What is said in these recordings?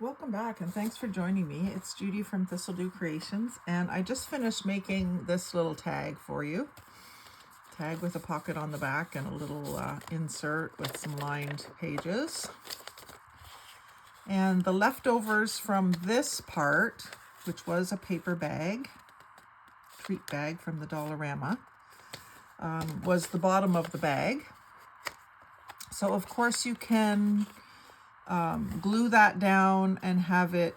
Welcome back and thanks for joining me. It's Judy from Thistledew Creations, and I just finished making this little tag for you. Tag with a pocket on the back and a little insert with some lined pages. And the leftovers from this part, which was a paper bag, treat bag from the Dollarama, was the bottom of the bag. So of course you can glue that down and have it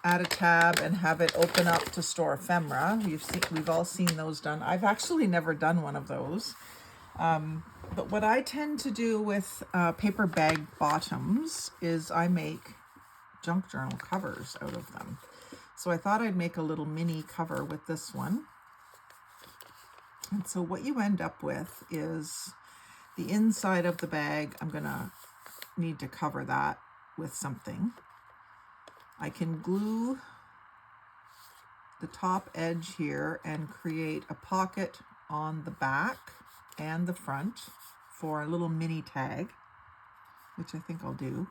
add a tab and have it open up to store ephemera. We've all seen those done. I've actually never done one of those. But what I tend to do with paper bag bottoms is I make junk journal covers out of them. So I thought I'd make a little mini cover with this one. And so what you end up with is the inside of the bag. I'm gonna need to cover that with something. I can glue the top edge here and create a pocket on the back and the front for a little mini tag, which I think I'll do.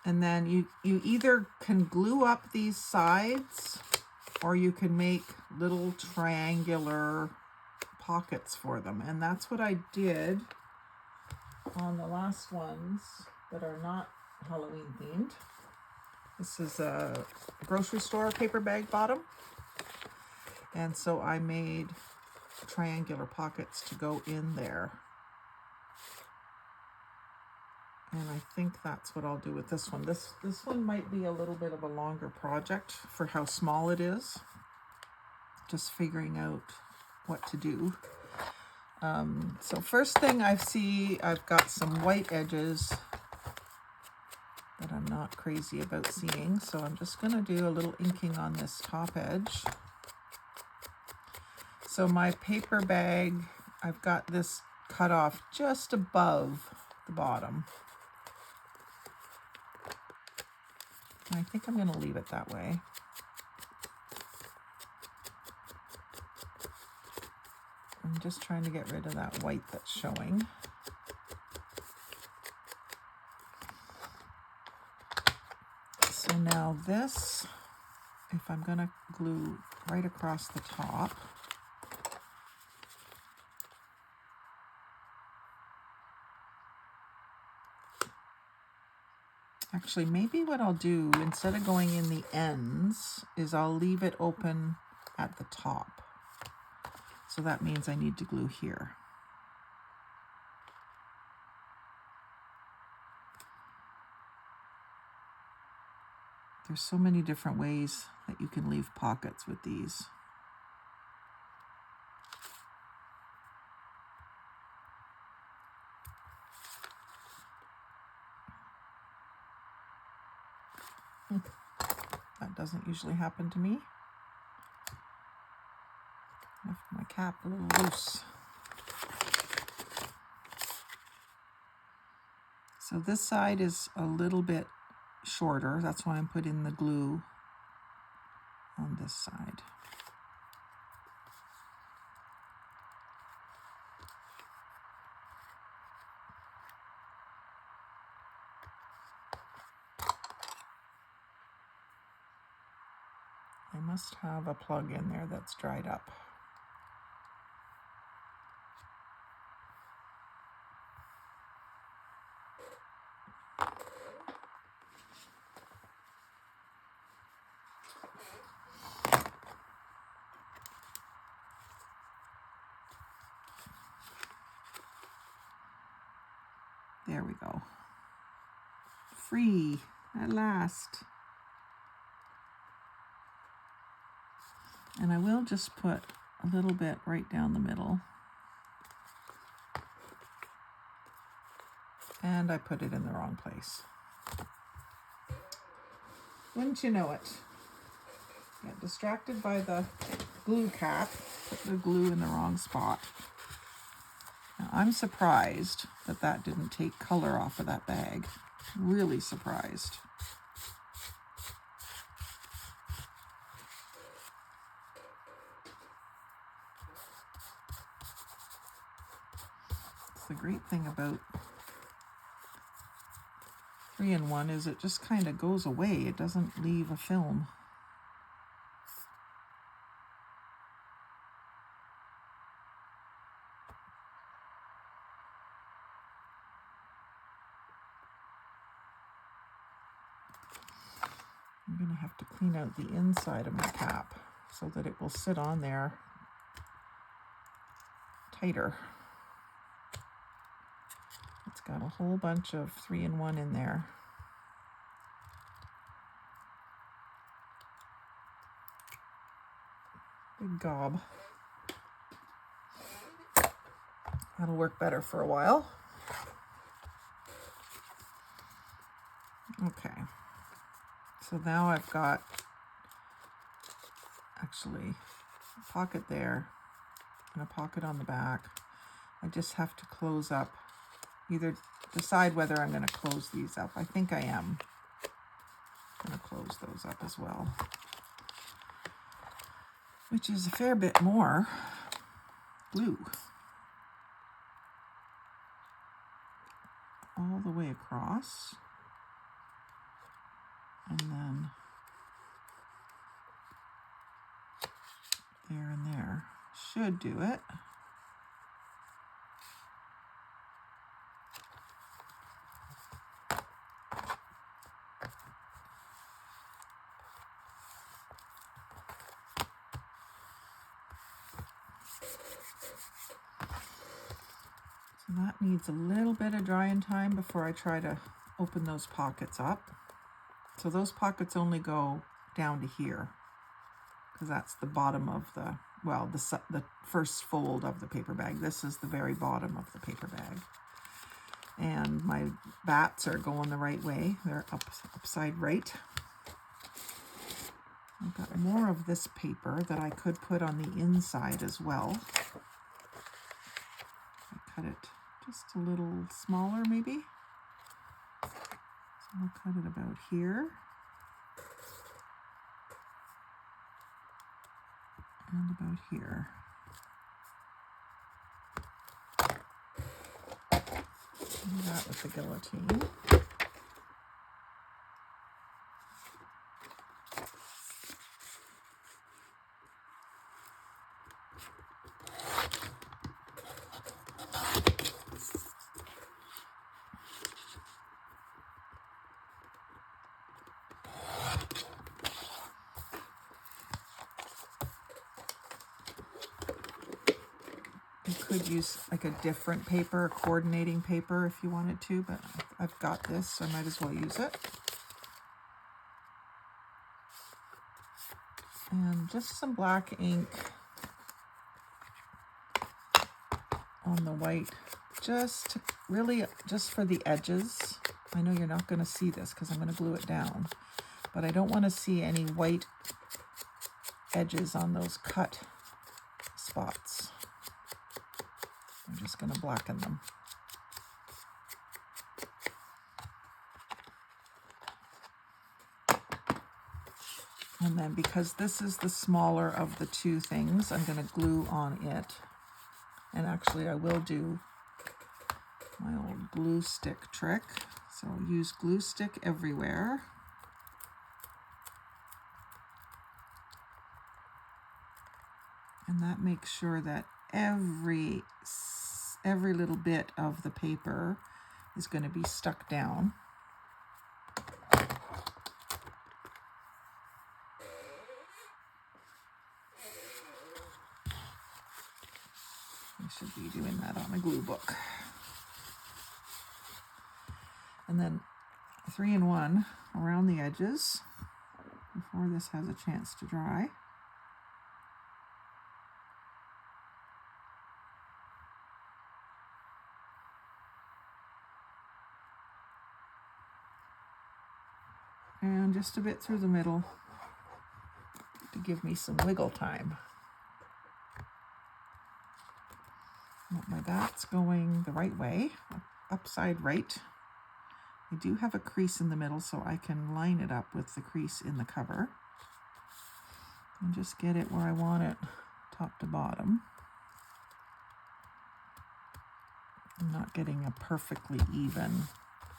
And then you either can glue up these sides or you can make little triangular pockets for them. And that's what I did on the last ones that are not Halloween themed. This is a grocery store paper bag bottom. And so I made triangular pockets to go in there. And I think that's what I'll do with this one. This one might be a little bit of a longer project for how small it is. Just figuring out what to do. So first thing I've got some white edges that I'm not crazy about seeing. So I'm just going to do a little inking on this top edge. So my paper bag, I've got this cut off just above the bottom. And I think I'm going to leave it that way. I'm just trying to get rid of that white that's showing. So now this, if I'm going to glue right across the top, actually, maybe what I'll do, instead of going in the ends, is I'll leave it open at the top. So that means I need to glue here. There's so many different ways that you can leave pockets with these. That doesn't usually happen to me. Left my cap a little loose. So this side is a little bit shorter. That's why I'm putting the glue on this side. I must have a plug in there that's dried up. There we go. Free at last. And I will just put a little bit right down the middle. And I put it in the wrong place. Wouldn't you know it? Get distracted by the glue cap, put the glue in the wrong spot. Now, I'm surprised that that didn't take color off of that bag. Really surprised. It's the great thing about 3-in-1 is it just kind of goes away. It doesn't leave a film. I'm going to have to clean out the inside of my cap so that it will sit on there tighter. It's got a whole bunch of 3-in-1 in there. Big gob. That'll work better for a while. Okay. So now I've got actually a pocket there and a pocket on the back. I just have to close up, either decide whether I'm going to close these up. I think I am going to close those up as well, which is a fair bit more glue all the way across. And then there and there should do it. So that needs a little bit of drying time before I try to open those pockets up. So those pockets only go down to here, because that's the bottom of the, well, the first fold of the paper bag. This is the very bottom of the paper bag. And my bats are going the right way. They're upside right. I've got more of this paper that I could put on the inside as well. I cut it just a little smaller maybe. So I'll cut it about here. And about here. Do that with the guillotine. You could use like a different paper, a coordinating paper if you wanted to, but I've got this, so I might as well use it. And just some black ink on the white, just for the edges. I know you're not going to see this because I'm going to glue it down, but I don't want to see any white edges on those cut spots. I'm just going to blacken them. And then because this is the smaller of the two things, I'm going to glue on it. And actually I will do my old glue stick trick. So I'll use glue stick everywhere. And that makes sure that every little bit of the paper is going to be stuck down. I should be doing that on a glue book. And then 3-in-1 around the edges before this has a chance to dry. And just a bit through the middle to give me some wiggle time. My bat's going the right way, upside right. I do have a crease in the middle, so I can line it up with the crease in the cover. And just get it where I want it, top to bottom. I'm not getting a perfectly even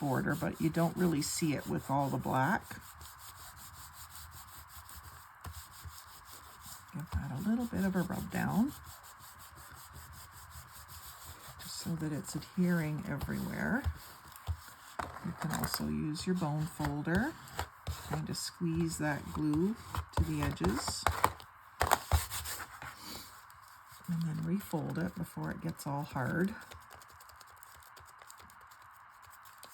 border, but you don't really see it with all the black. Give that a little bit of a rub down, just so that it's adhering everywhere. You can also use your bone folder, kind of squeeze that glue to the edges, and then refold it before it gets all hard.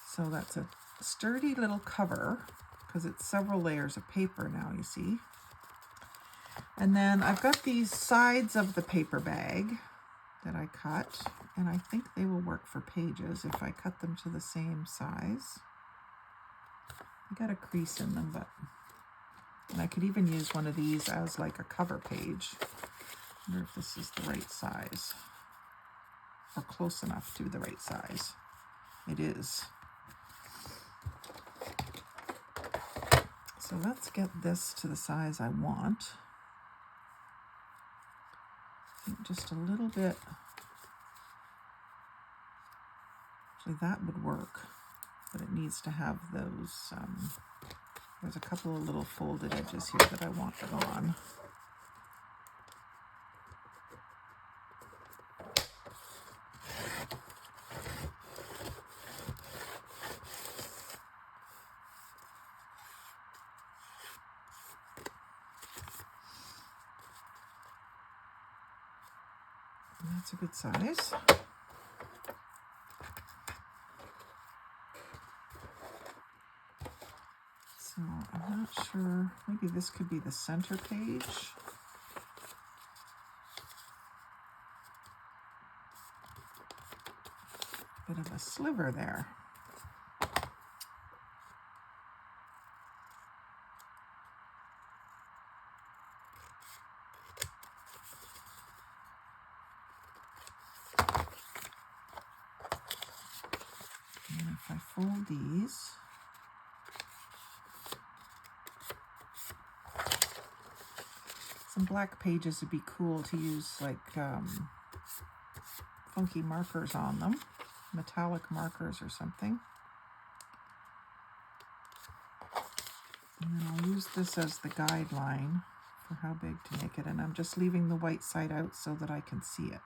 So that's a sturdy little cover, because it's several layers of paper now, you see. And then I've got these sides of the paper bag that I cut, and I think they will work for pages if I cut them to the same size. I got a crease in them, but and I could even use one of these as like a cover page. I wonder if this is the right size, or close enough to the right size. It is. So let's get this to the size I want. I think just a little bit. Actually, that would work, but it needs to have those, there's a couple of little folded edges here that I want gone. That's a good size. So I'm not sure, maybe this could be the center page. Bit of a sliver there. And if I fold these, some black pages would be cool to use, like funky markers on them, metallic markers or something. And then I'll use this as the guideline for how big to make it, and I'm just leaving the white side out so that I can see it.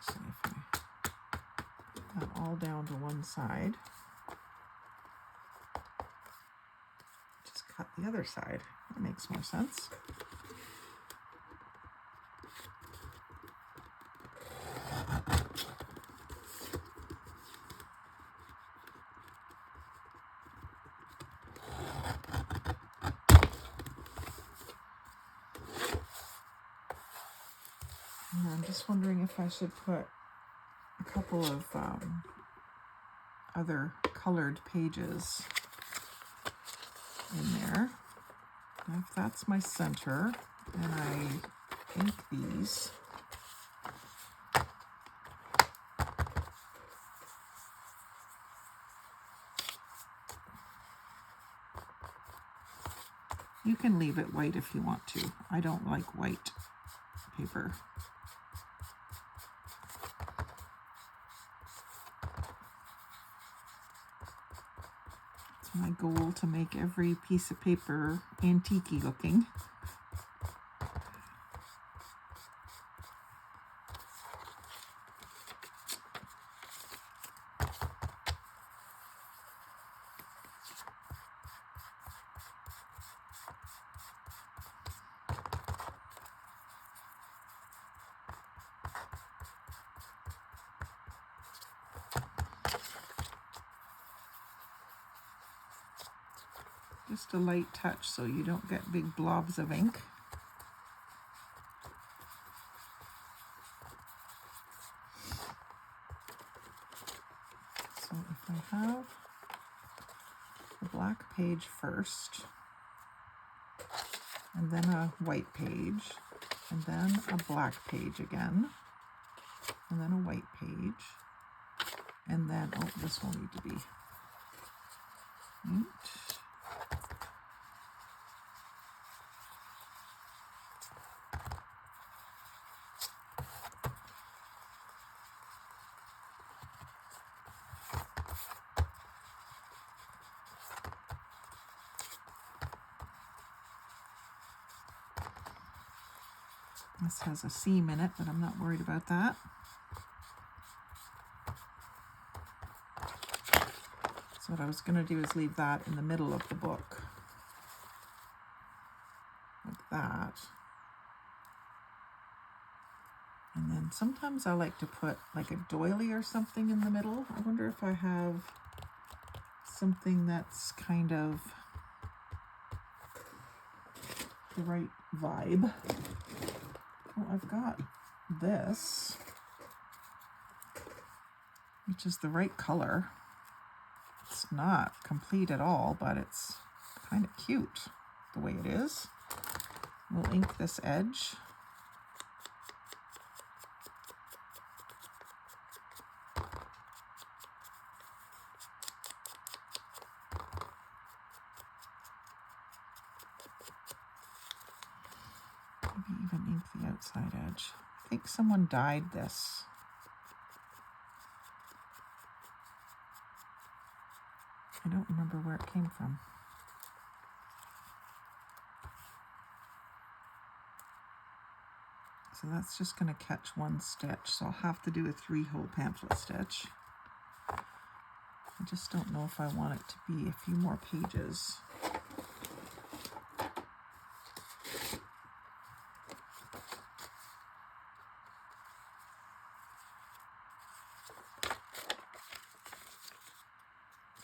So if I put that all down to one side, just cut the other side. That makes more sense. And I'm just wondering if I should put a couple of other colored pages in there. Now, if that's my center, and I ink these, you can leave it white if you want to. I don't like white paper. It's my goal to make every piece of paper antique-y looking. Just a light touch so you don't get big blobs of ink. So if I have the black page first, and then a white page, and then a black page again, and then a white page, and then, oh, this will need to be inked. This has a seam in it, but I'm not worried about that. So what I was going to do is leave that in the middle of the book, like that. And then sometimes I like to put like a doily or something in the middle. I wonder if I have something that's kind of the right vibe. Well, I've got this, which is the right color. It's not complete at all, but it's kind of cute the way it is. We'll ink this edge. Maybe even ink the outside edge. I think someone dyed this. I don't remember where it came from. So that's just going to catch one stitch. So I'll have to do a 3-hole pamphlet stitch. I just don't know if I want it to be a few more pages.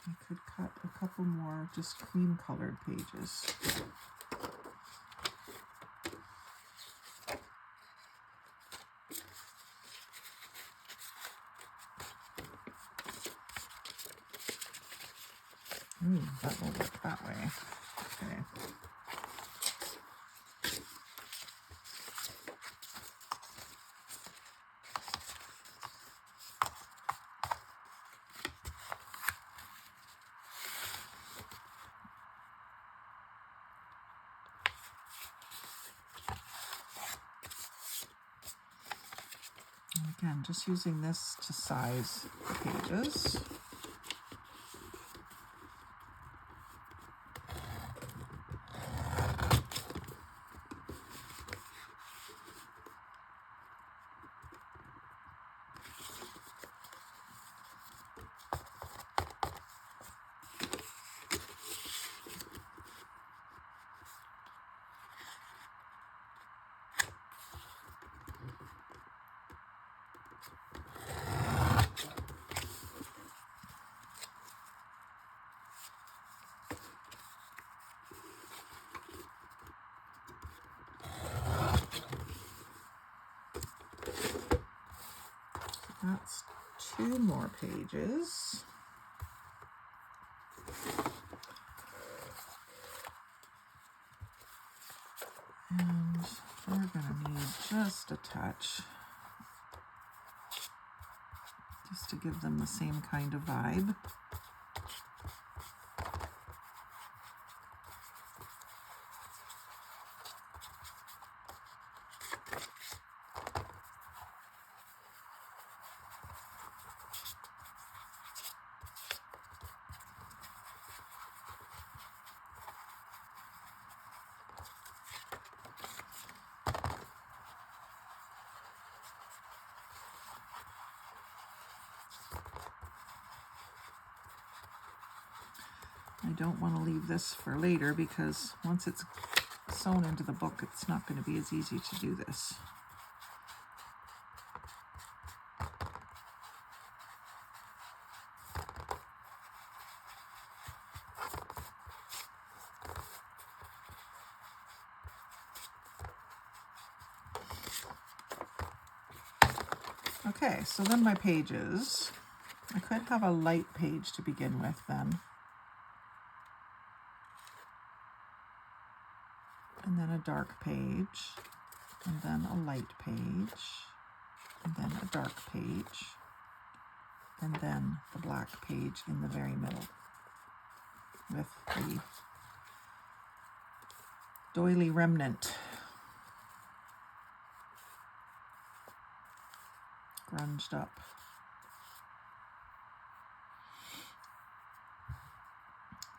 I could cut a couple more just cream colored pages. That will work that way. Okay. And again, just using this to size the pages. That's 2 more pages. And we're going to need just a touch, just to give them the same kind of vibe. I don't want to leave this for later because once it's sewn into the book, it's not going to be as easy to do this. Okay, so then my pages. I could have a light page to begin with then. And then a dark page, and then a light page, and then a dark page, and then the black page in the very middle with the doily remnant grunged up.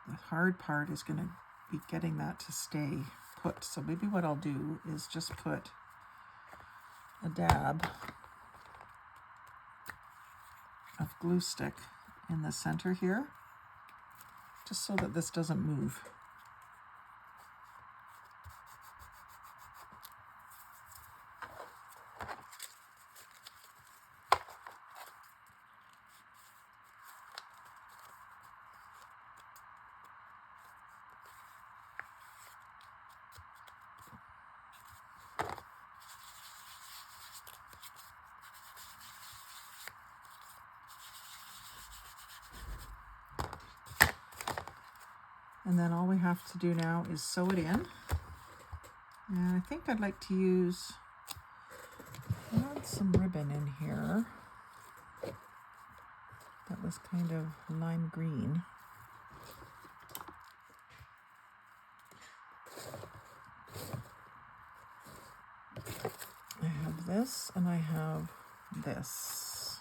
The hard part is going to be getting that to stay put. So maybe what I'll do is just put a dab of glue stick in the center here, just so that this doesn't move. And then all we have to do now is sew it in. And I think I'd like to add some ribbon in here that was kind of lime green. I have this and I have this.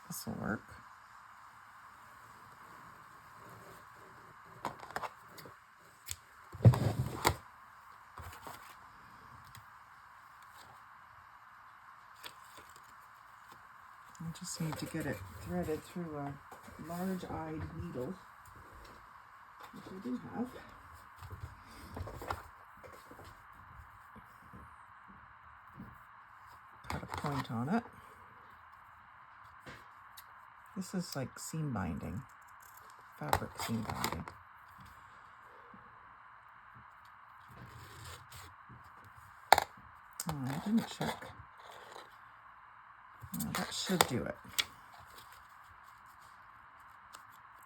This will work. I just need to get it threaded through a large-eyed needle, which I do have. Cut a point on it. This is like seam binding, fabric seam binding. Oh, I didn't check. That should do it.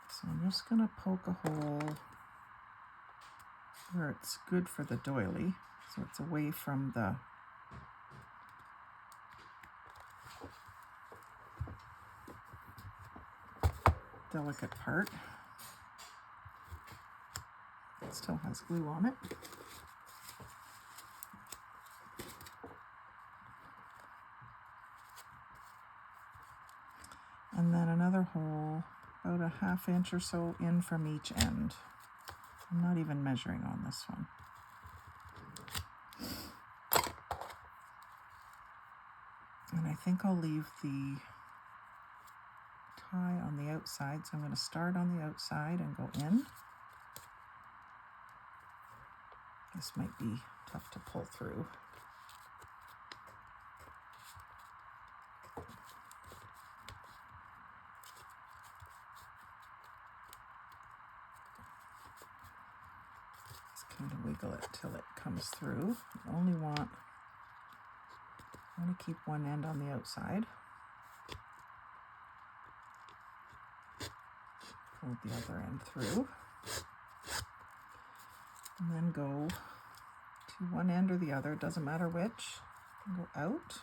So I'm just going to poke a hole where it's good for the doily, so it's away from the delicate part. It still has glue on it. And then another hole about a 1/2 inch or so in from each end. I'm not even measuring on this one. And I think I'll leave the tie on the outside, so I'm going to start on the outside and go in. This might be tough to pull through. Kind of wiggle it till it comes through. I want to keep one end on the outside. Fold the other end through. And then go to one end or the other, doesn't matter which. And go out.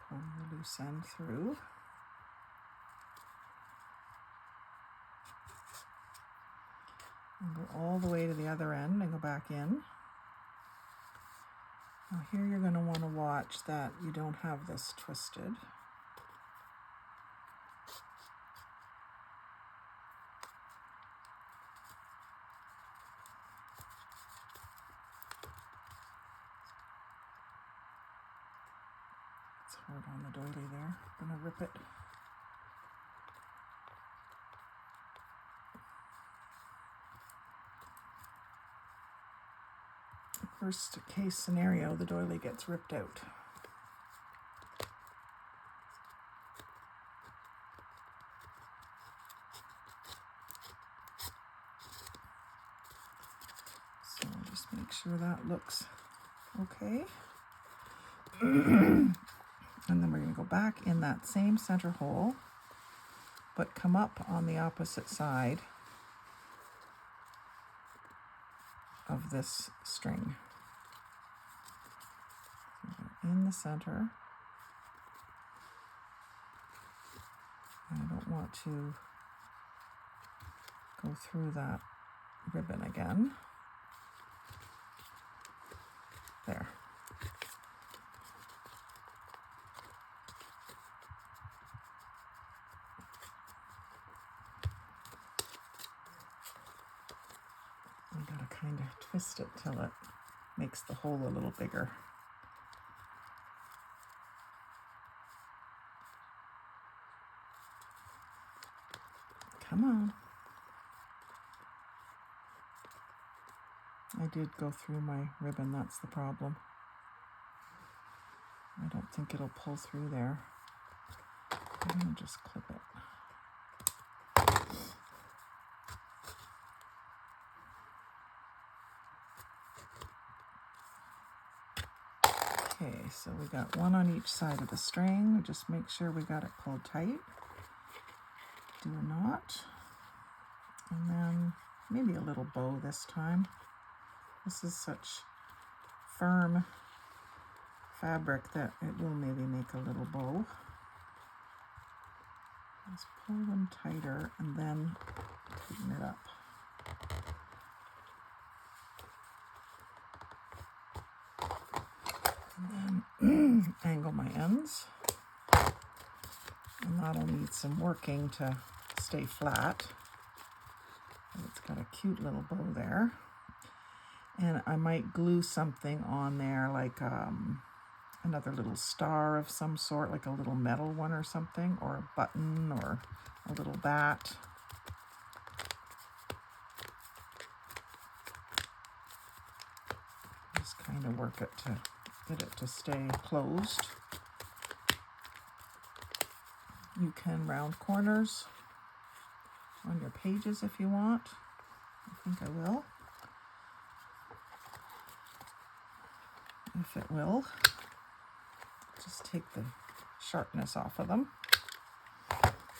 Pull the loose end through. And go all the way to the other end and go back in. Now here you're going to want to watch that you don't have this twisted. It's hard on the doily there. I'm going to rip it. Worst case scenario, the doily gets ripped out. So just make sure that looks okay. And then we're going to go back in that same center hole, but come up on the opposite side of this string. In the center. I don't want to go through that ribbon again. There. kind of twist it till it makes the hole a little bigger. Come on. I did go through my ribbon, that's the problem. I don't think it'll pull through there. I'm going to just clip it. Okay, so we got one on each side of the string. We just make sure we got it pulled tight. Do a knot. And then maybe a little bow this time. This is such firm fabric that it will maybe make a little bow. Just pull them tighter and then tighten it up. And then angle my ends. And that'll need some working to stay flat. It's got a cute little bow there. And I might glue something on there, like another little star of some sort, like a little metal one or something, or a button or a little bat. Just kind of work it to get it to stay closed. You can round corners on your pages if you want. I think I will. If it will. Just take the sharpness off of them.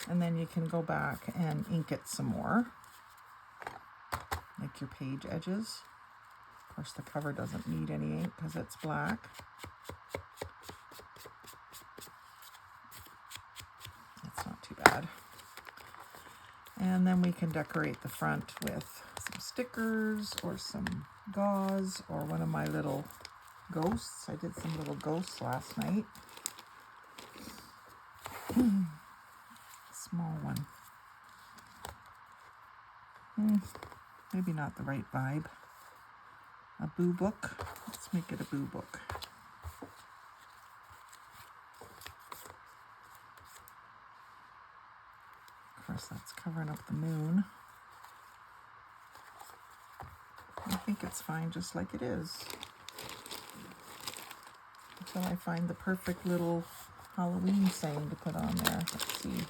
And then you can go back and ink it some more. Like your page edges. Of course, the cover doesn't need any ink because it's black. That's not too bad. And then we can decorate the front with some stickers or some gauze or one of my little ghosts. I did some little ghosts last night. Small one. Maybe not the right vibe. A boo book. Let's make it a boo book. Of course, that's covering up the moon. I think it's fine just like it is. Until I find the perfect little Halloween saying to put on there. Let's see.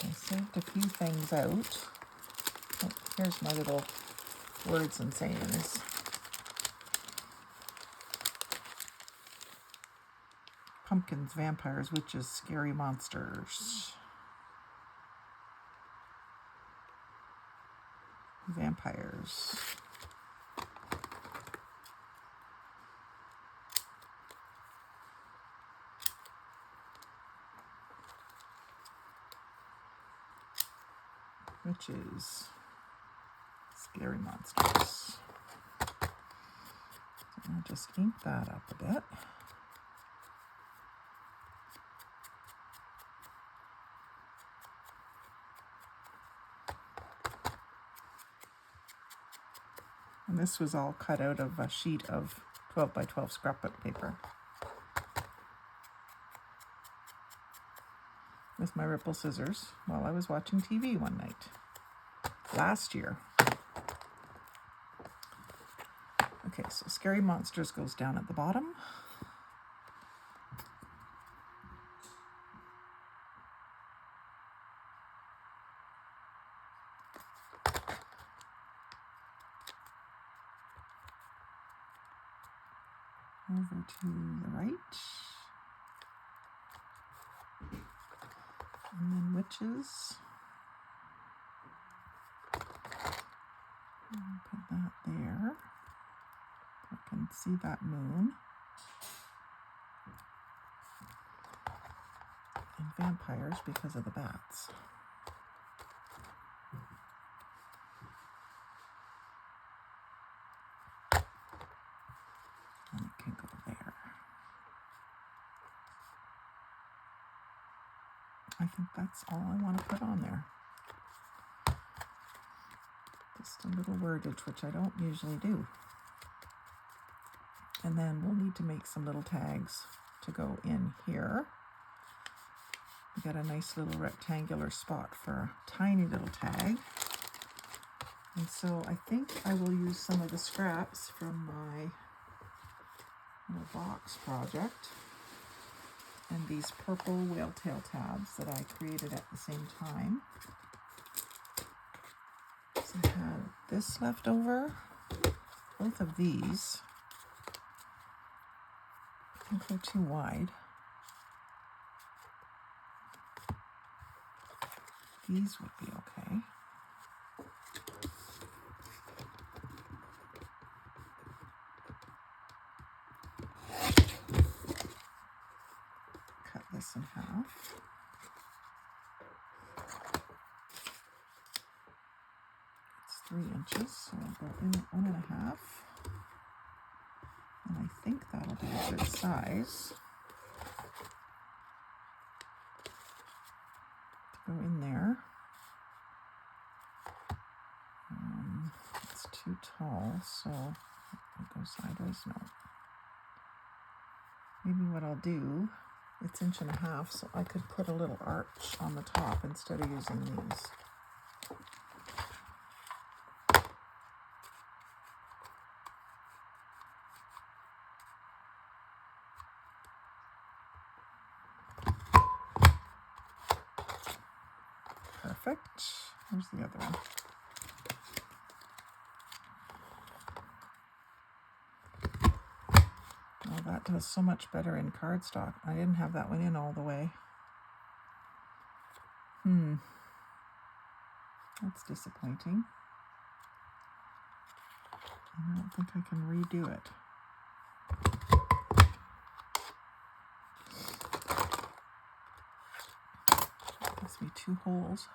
I saved a few things out. Oh, here's my little words and sayings. Pumpkins, vampires, witches, scary monsters. Vampires. Witches. Scary monsters. So I'll just ink that up a bit. And this was all cut out of a sheet of 12 by 12 scrapbook paper with my ripple scissors while I was watching TV one night last year. Okay, so Scary Monsters goes down at the bottom. Over to the right. And then witches. I'll put that there. I can see that moon. And vampires because of the bats. And it can go there. I think that's all I want to put on there. just a little wordage, which I don't usually do. And then we'll need to make some little tags to go in here. We got a nice little rectangular spot for a tiny little tag. And so I think I will use some of the scraps from my little box project and these purple whale tail tabs that I created at the same time. So I had this left over, both of these. I think they're too wide. These would be okay. Cut this in half. It's 3 inches, so I'll go in at 1.5. And I think that'll be a good size to go in there. It's too tall, so I'll go sideways. No. Maybe what I'll do, it's 1.5 inches, so I could put a little arch on the top instead of using these. Perfect. Here's the other one. Oh, that does so much better in cardstock. I didn't have that one in all the way. That's disappointing. I don't think I can redo it. Gives me 2 holes.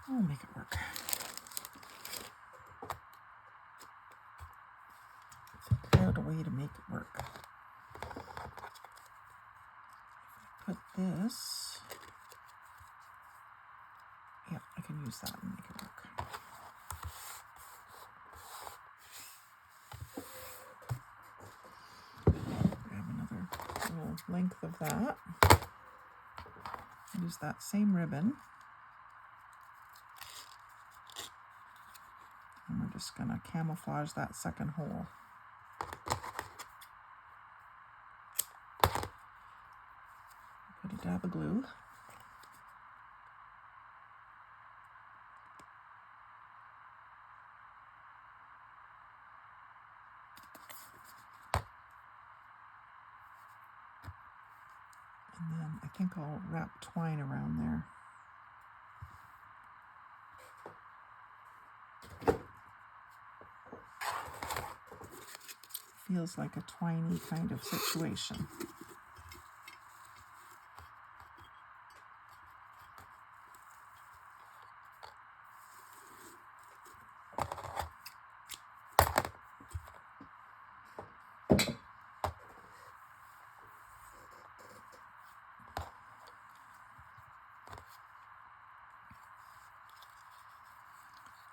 I'll make it work. Figure out a way to make it work. Put this. Yep, I can use that and make it work. Grab another little length of that. Use that same ribbon. And we're just going to camouflage that second hole. Put a dab of glue. And then I think I'll wrap twine around there. Feels like a twiney kind of situation.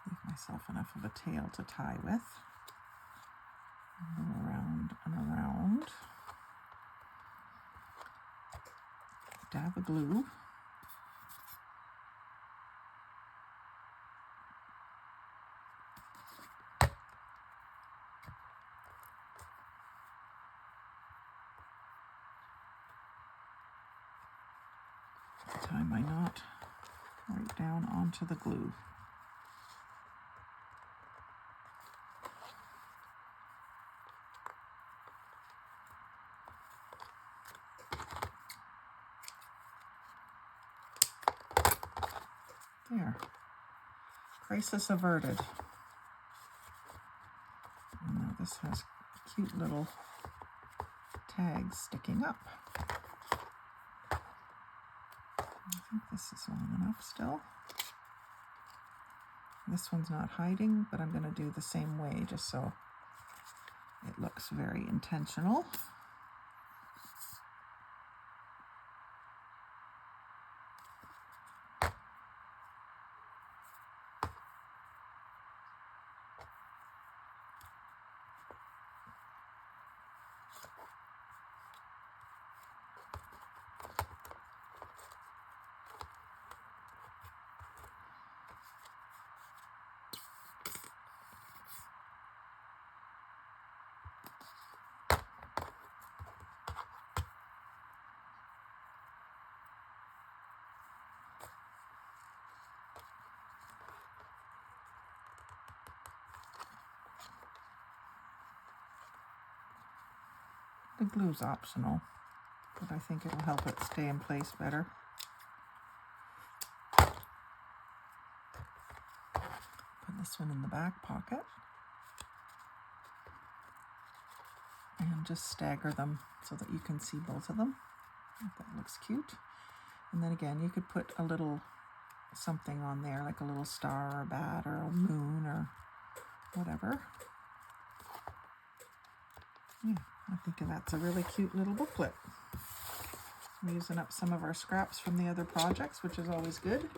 Leave myself enough of a tail to tie with. And then around and around. Dab of glue. Tie my knot right down onto the glue. There. Crisis averted. And now this has cute little tags sticking up. I think this is long enough still. This one's not hiding, but I'm going to do the same way just so it looks very intentional. The glue's optional, but I think it'll help it stay in place better. Put this one in the back pocket. And just stagger them so that you can see both of them. That looks cute. And then again, you could put a little something on there, like a little star or a bat or a moon or whatever. Yeah, I think that's a really cute little booklet. I'm using up some of our scraps from the other projects, which is always good.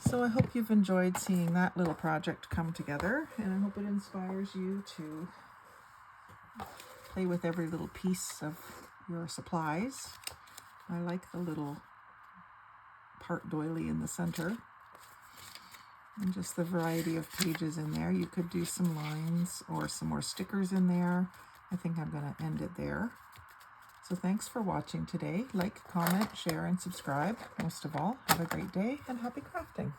So I hope you've enjoyed seeing that little project come together, and I hope it inspires you to play with every little piece of your supplies. I like the little part doily in the center, and just the variety of pages in there. You could do some lines or some more stickers in there. I think I'm going to end it there. So thanks for watching today. Like, comment, share, and subscribe. Most of all, have a great day and happy crafting.